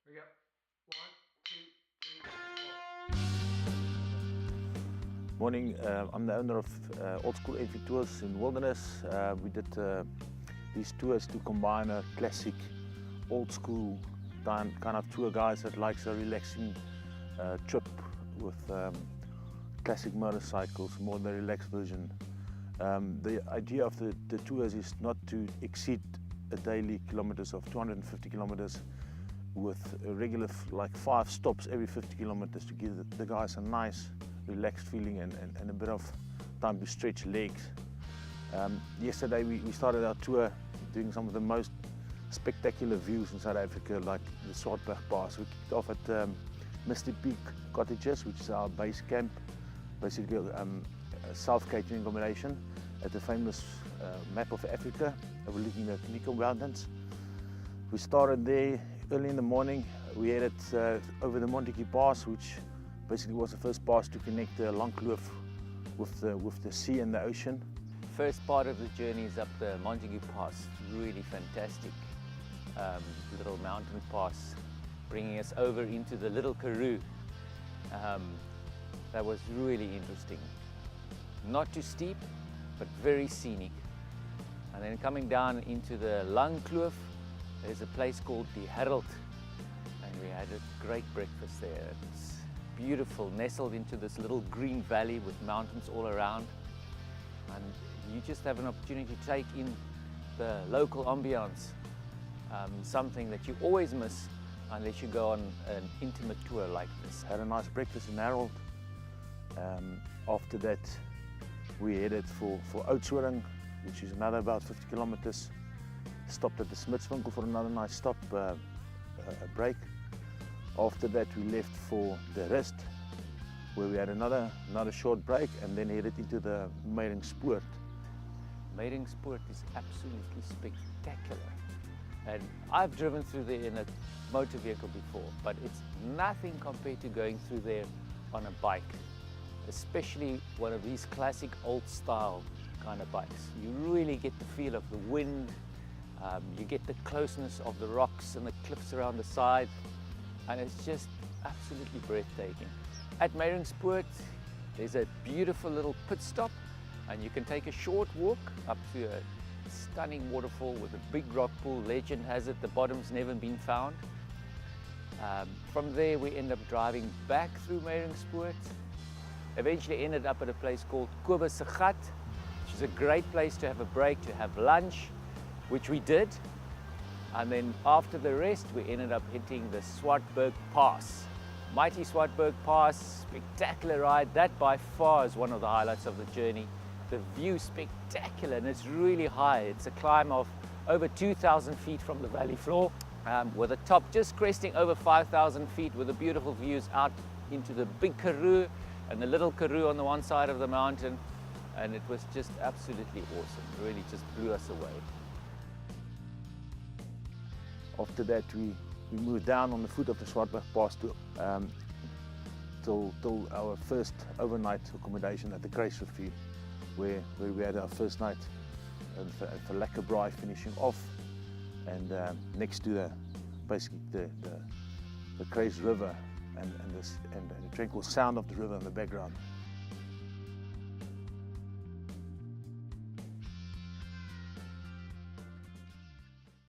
We go. 1, 2, 3, 4. Morning, I'm the owner of Old School Enfield Tours in Wilderness. We did these tours to combine a classic old school kind of tour guys that likes a relaxing trip with classic motorcycles, more the relaxed version. The idea of the tours is not to exceed a daily kilometers of 250 kilometers with a regular like 5 stops every 50 kilometers to give the guys a nice relaxed feeling and a bit of time to stretch legs. Yesterday we started our tour doing some of the most spectacular views in South Africa, like the Swartberg Pass. We kicked off at Misty Peak Cottages, which is our base camp, basically a self-catering accommodation at the famous map of Africa overlooking the Knikel Mountains. We started there early in the morning. We headed over the Montague Pass, which basically was the first pass to connect the Langkloof with the sea and the ocean. First part of the journey is up the Montague Pass, really fantastic little mountain pass, bringing us over into the Little Karoo. That was really interesting. Not too steep, but very scenic. And then coming down into the Langkloof, there's a place called the Herald, and we had a great breakfast there. It's beautiful, nestled into this little green valley with mountains all around, and you just have an opportunity to take in the local ambience, something that you always miss unless you go on an intimate tour like this. Had a nice breakfast in Harold. After that we headed for Oudtshoorn, which is another about 50 kilometers. Stopped at the Smitswinkel for another nice stop, a break. After that we left for the Rust, where we had another short break, and then headed into the Meyringspoort. Meyringspoort is absolutely spectacular, and I've driven through there in a motor vehicle before, but it's nothing compared to going through there on a bike, especially one of these classic old style kind of bikes. You really get the feel of the wind, you get the closeness of the rocks and the cliffs around the side, and it's just absolutely breathtaking. At Meyringspoort, there's a beautiful little pit stop, and you can take a short walk up to a stunning waterfall with a big rock pool. Legend has it the bottom's never been found. From there we end up driving back through Meyringspoort. Eventually ended up at a place called Kobus se Gat, which is a great place to have a break, to have lunch, which we did. And then after the rest, we ended up hitting the Swartberg Pass. Mighty Swartberg Pass, spectacular ride. That by far is one of the highlights of the journey. The view spectacular, and it's really high. It's a climb of over 2,000 feet from the valley floor, with a top just cresting over 5,000 feet, with the beautiful views out into the big Karoo and the little Karoo on the one side of the mountain. And it was just absolutely awesome. It really just blew us away. After that we moved down on the foot of the Swartberg Pass till our first overnight accommodation at the Kruisrivier, where we had our first night for Lekkerbraai finishing off, and next to basically the Kruis River and the tranquil sound of the river in the background.